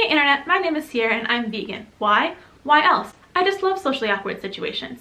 Hey internet, my name is Sierra and I'm vegan. Why? Why else? I just love socially awkward situations.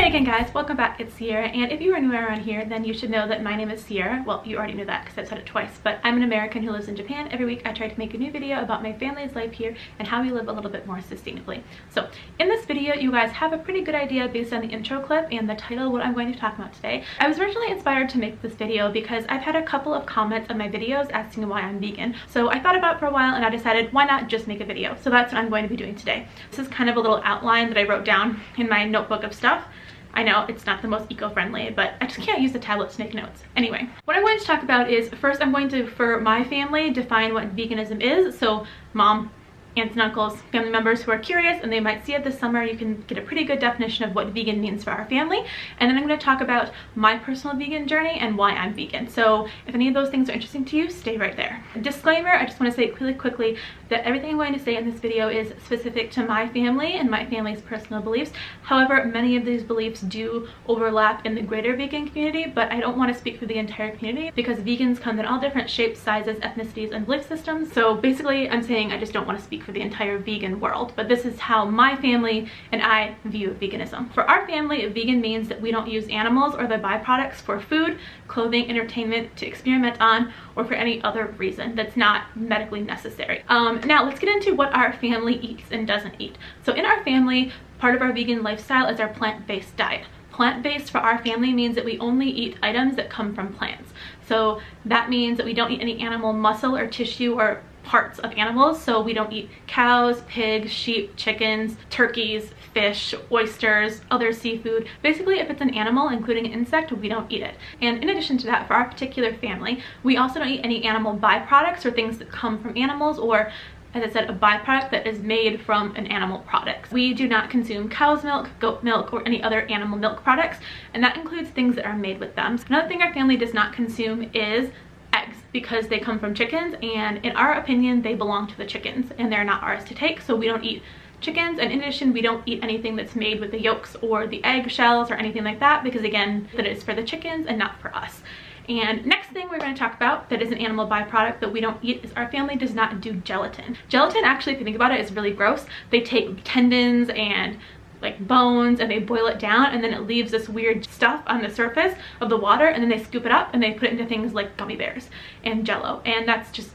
Again guys, welcome back, it's Sierra, and if you are new around here then you should know that my name is Sierra. Well, you already knew that because I've said it twice, but I'm an American who lives in Japan. Every week I try to make a new video about my family's life here and how we live a little bit more sustainably. So in this video you guys have a pretty good idea based on the intro clip and the title of what I'm going to talk about today. I was originally inspired to make this video because I've had a couple of comments on my videos asking why I'm vegan. So I thought about it for a while and I decided why not just make a video. So that's what I'm going to be doing today. This is kind of a little outline that I wrote down in my notebook of stuff. I know it's not the most eco-friendly, but I just can't use the tablet to make notes. Anyway, what I'm going to talk about is, first I'm going to, for my family, define what veganism is. So mom, aunts and uncles, family members who are curious and they might see it this summer, you can get a pretty good definition of what vegan means for our family. And then I'm going to talk about my personal vegan journey and why I'm vegan. So if any of those things are interesting to you, stay right there. Disclaimer, I just want to say really quickly that everything I'm going to say in this video is specific to my family and my family's personal beliefs. However, many of these beliefs do overlap in the greater vegan community, but I don't want to speak for the entire community because vegans come in all different shapes, sizes, ethnicities, and belief systems. So basically I'm saying I just don't want to speak for the entire vegan world, but this is how my family and I view veganism. For our family, vegan means that we don't use animals or their byproducts for food, clothing, entertainment, to experiment on, or for any other reason that's not medically necessary. Now let's get into what our family eats and doesn't eat. So in our family, part of our vegan lifestyle is our plant-based diet. Plant-based for our family means that we only eat items that come from plants. So that means that we don't eat any animal muscle or tissue or parts of animals. So we don't eat cows, pigs, sheep, chickens, turkeys, fish, oysters, other seafood. Basically, if it's an animal, including an insect, we don't eat it. And in addition to that, for our particular family, we also don't eat any animal byproducts or things that come from animals, or as I said, a byproduct that is made from an animal product. We do not consume cow's milk, goat milk, or any other animal milk products, and that includes things that are made with them. Another thing our family does not consume is eggs, because they come from chickens, and in our opinion they belong to the chickens and they're not ours to take, so we don't eat chickens. And in addition, we don't eat anything that's made with the yolks or the egg shells or anything like that, because again, that is for the chickens and not for us. And next thing we're going to talk about that is an animal byproduct that we don't eat is our family does not do gelatin. Gelatin, actually, if you think about it, is really gross. They take tendons and like bones and they boil it down, and then it leaves this weird stuff on the surface of the water, and then they scoop it up and they put it into things like gummy bears and jello, and that's just,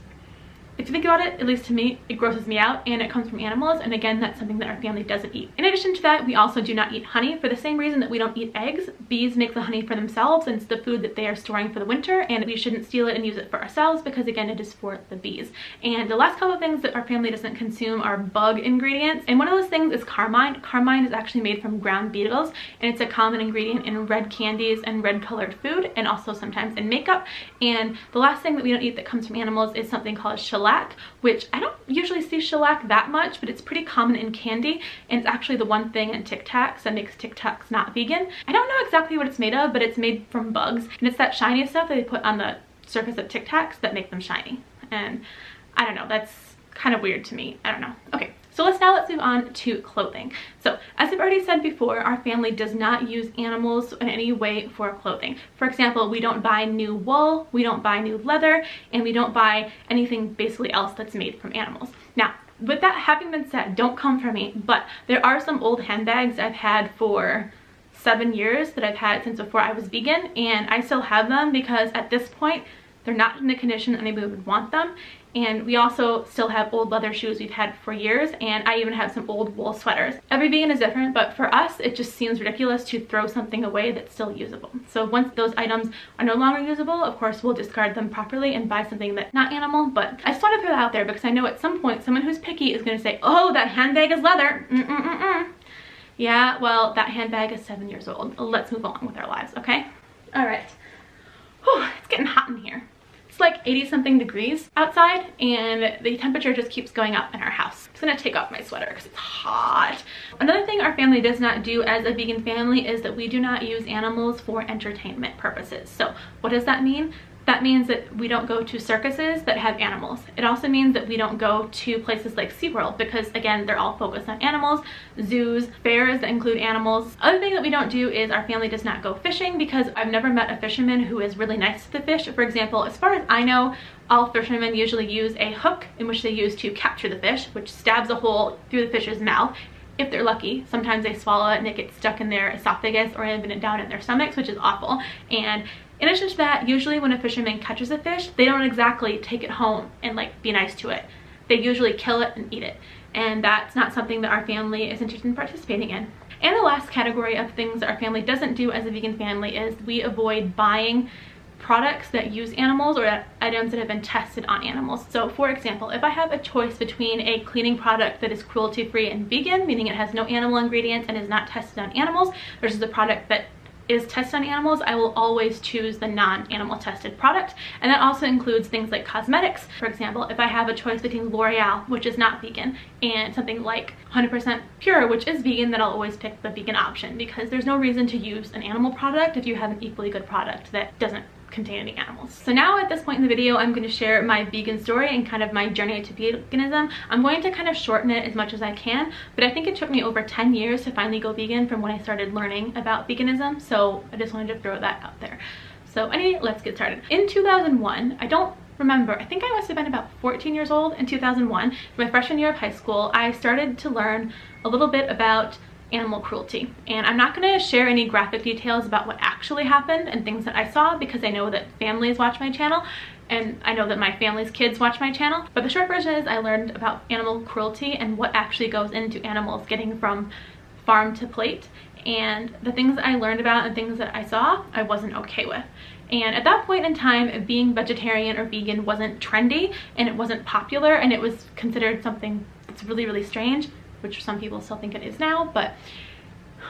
if you think about it, at least to me, it grosses me out, and it comes from animals, and again, that's something that our family doesn't eat. In addition to that, we also do not eat honey for the same reason that we don't eat eggs. Bees make the honey for themselves, and it's the food that they are storing for the winter, and we shouldn't steal it and use it for ourselves because again, it is for the bees. And the last couple of things that our family doesn't consume are bug ingredients, and one of those things is carmine. Carmine is actually made from ground beetles, and it's a common ingredient in red candies and red colored food, and also sometimes in makeup. And the last thing that we don't eat that comes from animals is something called shellac, which I don't usually see shellac that much, but it's pretty common in candy, and it's actually the one thing in Tic Tacs that makes Tic Tacs not vegan. I don't know exactly what it's made of, but it's made from bugs, and it's that shiny stuff that they put on the surface of Tic Tacs that make them shiny. And I don't know, that's kind of weird to me. I don't know. Okay. So let's move on to clothing. So as I've already said before, our family does not use animals in any way for clothing. For example, we don't buy new wool, we don't buy new leather, and we don't buy anything basically else that's made from animals. Now, with that having been said, don't come for me, but there are some old handbags I've had for 7 years that I've had since before I was vegan, and I still have them because at this point, they're not in the condition anybody would want them. And we also still have old leather shoes we've had for years, and I even have some old wool sweaters. Every vegan is different, but for us, it just seems ridiculous to throw something away that's still usable. So once those items are no longer usable, of course, we'll discard them properly and buy something that's not animal. But I just want to throw that out there because I know at some point, someone who's picky is going to say, oh, that handbag is leather. Yeah, well, that handbag is 7 years old. Let's move on with our lives, okay? All right. Whew, it's getting hot in here. It's like 80 something degrees outside, and the temperature just keeps going up in our house. I'm just gonna take off my sweater because it's hot. Another thing our family does not do as a vegan family is that we do not use animals for entertainment purposes. So what does that mean? that means that we don't go to circuses that have animals. It also means that we don't go to places like SeaWorld because, again, they're all focused on animals, zoos, fairs that include animals. Other thing that we don't do is our family does not go fishing because I've never met a fisherman who is really nice to the fish. For example, as far as I know, all fishermen usually use a hook in which they use to capture the fish, which stabs a hole through the fish's mouth. If they're lucky, sometimes they swallow it and it gets stuck in their esophagus or even down in their stomachs, which is awful. And in addition to that, usually when a fisherman catches a fish, they don't exactly take it home and like be nice to it. They usually kill it and eat it. And that's not something that our family is interested in participating in. And the last category of things that our family doesn't do as a vegan family is we avoid buying products that use animals or items that have been tested on animals. So for example, if I have a choice between a cleaning product that is cruelty-free and vegan, meaning it has no animal ingredients and is not tested on animals, versus a product that is tested on animals, I will always choose the non-animal tested product. And that also includes things like cosmetics. For example, if I have a choice between L'Oreal, which is not vegan, and something like 100% Pure, which is vegan, then I'll always pick the vegan option because there's no reason to use an animal product if you have an equally good product that doesn't contain any animals. So now at this point in the video, I'm going to share my vegan story and kind of my journey to veganism. I'm going to kind of shorten it as much as I can, but I think it took me over 10 years to finally go vegan from when I started learning about veganism, so I just wanted to throw that out there. So anyway, let's get started. In 2001, I don't remember, I think I must have been about 14 years old in 2001, my freshman year of high school, I started to learn a little bit about animal cruelty. And I'm not going to share any graphic details about what actually happened and things that I saw because I know that families watch my channel and I know that my family's kids watch my channel. But the short version is I learned about animal cruelty and what actually goes into animals getting from farm to plate. And the things that I learned about and things that I saw, I wasn't okay with. And at that point in time, being vegetarian or vegan wasn't trendy and it wasn't popular and it was considered something that's really, really strange, which some people still think it is now. But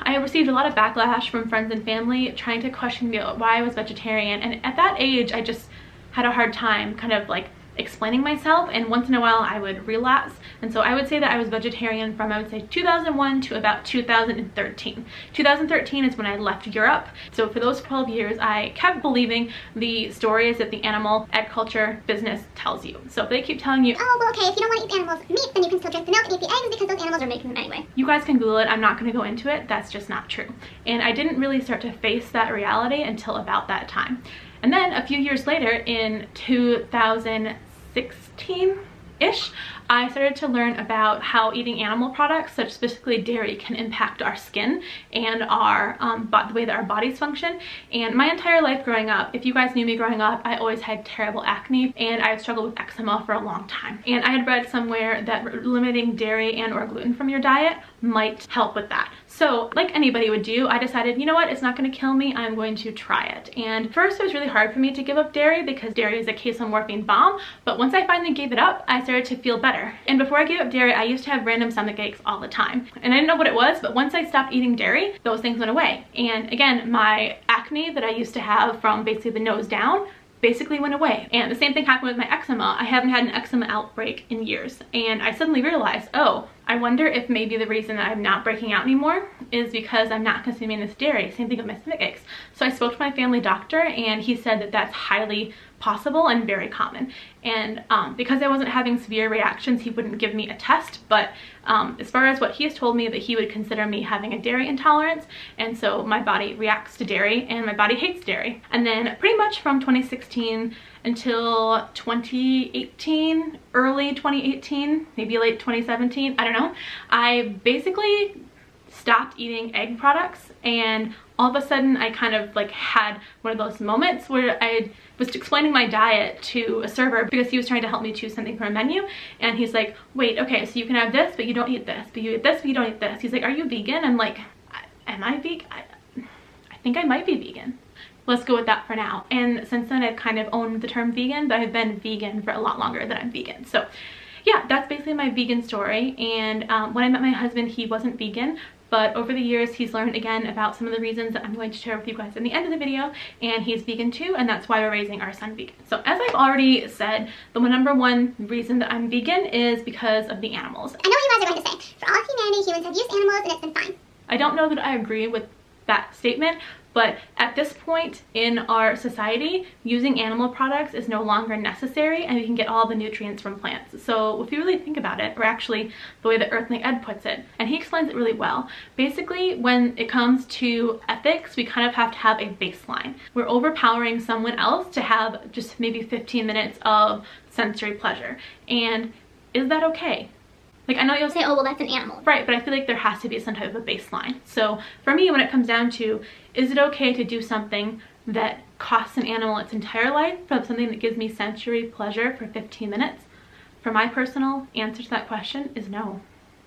I received a lot of backlash from friends and family trying to question me why I was vegetarian. And at that age, I just had a hard time kind of like explaining myself, and once in a while I would relapse. And so I would say that I was vegetarian from, I would say, 2001 to about 2013. 2013 is when I left Europe. So for those 12 years I kept believing the stories that the animal agriculture business tells you. So if they keep telling you, oh well, okay, if you don't want to eat animals meat, then you can still drink the milk and eat the eggs because those animals are making them anyway. You guys can Google it, I'm not going to go into it, that's just not true. And I didn't really start to face that reality until about that time. And then a few years later, in 2016-ish, I started to learn about how eating animal products, such specifically dairy, can impact our skin and our the way that our bodies function. And my entire life growing up, if you guys knew me growing up, I always had terrible acne and I struggled with eczema for a long time. And I had read somewhere that limiting dairy and or gluten from your diet might help with that. So like anybody would do, I decided, you know what, it's not going to kill me, I'm going to try it. And first it was really hard for me to give up dairy because dairy is a casomorphine bomb, but once I finally gave it up, I started to feel better. And before I gave up dairy, I used to have random stomach aches all the time. And I didn't know what it was, but once I stopped eating dairy, those things went away. And again, my acne that I used to have from basically the nose down basically went away. And the same thing happened with my eczema. I haven't had an eczema outbreak in years. And I suddenly realized, oh, I wonder if maybe the reason that I'm not breaking out anymore is because I'm not consuming this dairy. Same thing with my stomach aches. So I spoke to my family doctor and he said that that's highly possible and very common. And because I wasn't having severe reactions, he wouldn't give me a test. But as far as what he has told me, that he would consider me having a dairy intolerance. And so my body reacts to dairy and my body hates dairy. And then pretty much from 2016 until 2018, early 2018, maybe late 2017, I don't know, I basically stopped eating egg products, and all of a sudden I kind of like had one of those moments where I was explaining my diet to a server because he was trying to help me choose something from a menu, and he's like, wait, okay, so you can have this but you don't eat this, but you eat this but you don't eat this. He's like, are you vegan? I'm like, am I vegan? I think I might be vegan. Let's go with that for now. And since then I've kind of owned the term vegan, but I've been vegan for a lot longer than I'm vegan. So yeah, that's basically my vegan story. And when I met my husband, he wasn't vegan, but over the years he's learned again about some of the reasons that I'm going to share with you guys in the end of the video, and he's vegan too, and that's why we're raising our son vegan. So as I've already said, the number one reason that I'm vegan is because of the animals. I know what you guys are going to say. For all of humanity, humans have used animals and it's been fine. I don't know that I agree with that statement, but at this point in our society, using animal products is no longer necessary, and we can get all the nutrients from plants. So if you really think about it, or actually the way that Earthling Ed puts it, and he explains it really well, basically when it comes to ethics, we kind of have to have a baseline. We're overpowering someone else to have just maybe 15 minutes of sensory pleasure, and is that okay? Like, I know you'll say, oh, well, that's an animal. Right, but I feel like there has to be some type of a baseline. So for me, when it comes down to, is it okay to do something that costs an animal its entire life for something that gives me sensory pleasure for 15 minutes? For my personal answer to that question is no.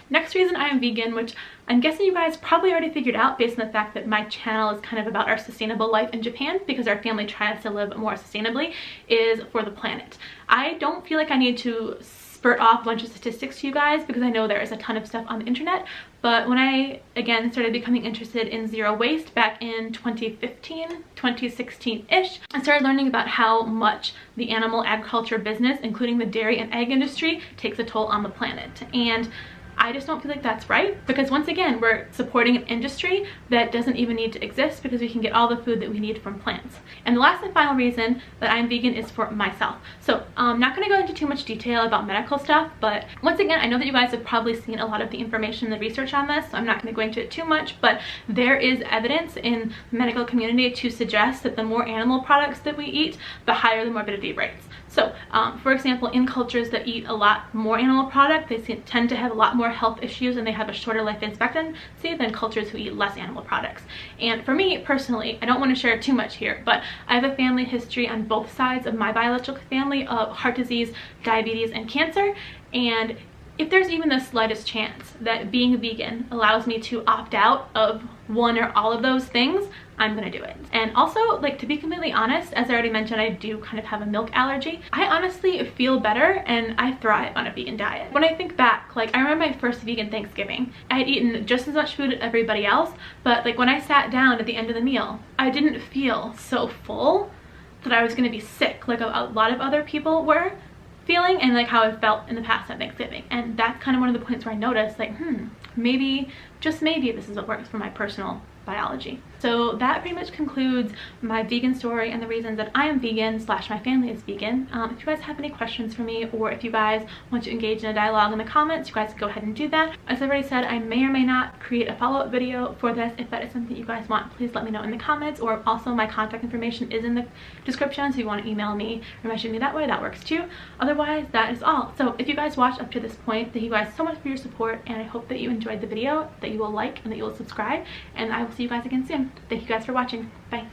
Next reason I am vegan, which I'm guessing you guys probably already figured out based on the fact that my channel is kind of about our sustainable life in Japan, because our family tries to live more sustainably, is for the planet. I don't feel like I need to spurt off a bunch of statistics to you guys, because I know there is a ton of stuff on the internet, but when I again started becoming interested in zero waste back in 2015, 2016-ish, I started learning about how much the animal agriculture business, including the dairy and egg industry, takes a toll on the planet. And I just don't feel like that's right, because once again, we're supporting an industry that doesn't even need to exist, because we can get all the food that we need from plants. And the last and final reason that I'm vegan is for myself. So I'm not going to go into too much detail about medical stuff, but once again, I know that you guys have probably seen a lot of the information and the research on this, so I'm not going to go into it too much, but there is evidence in the medical community to suggest that the more animal products that we eat, the higher the morbidity rates. So, for example, in cultures that eat a lot more animal product, they tend to have a lot more health issues, and they have a shorter life expectancy than cultures who eat less animal products. And for me personally, I don't want to share too much here, but I have a family history on both sides of my biological family of heart disease, diabetes, and cancer. And if there's even the slightest chance that being a vegan allows me to opt out of one or all of those things, I'm gonna do it. And also, like, to be completely honest, as I already mentioned, I do kind of have a milk allergy. I honestly feel better and I thrive on a vegan diet. When I think back, like, I remember my first vegan Thanksgiving. I had eaten just as much food as everybody else, but like when I sat down at the end of the meal, I didn't feel so full that I was gonna be sick like a lot of other people were feeling, and like how I felt in the past at Thanksgiving. And that's kind of one of the points where I noticed, like, maybe, just maybe, this is what works for my personal biology. So that pretty much concludes my vegan story and the reasons that I am vegan / my family is vegan. If you guys have any questions for me, or if you guys want to engage in a dialogue in the comments, you guys go ahead and do that. As I've already said, I may or may not create a follow-up video for this. If that is something you guys want, please let me know in the comments, or also my contact information is in the description, so if you want to email me or message me that way, that works too. Otherwise, that is all. So if you guys watched up to this point, thank you guys so much for your support, and I hope that you enjoyed the video, that you will like, and that you will subscribe, and I will see you guys again soon. Thank you guys for watching. Bye.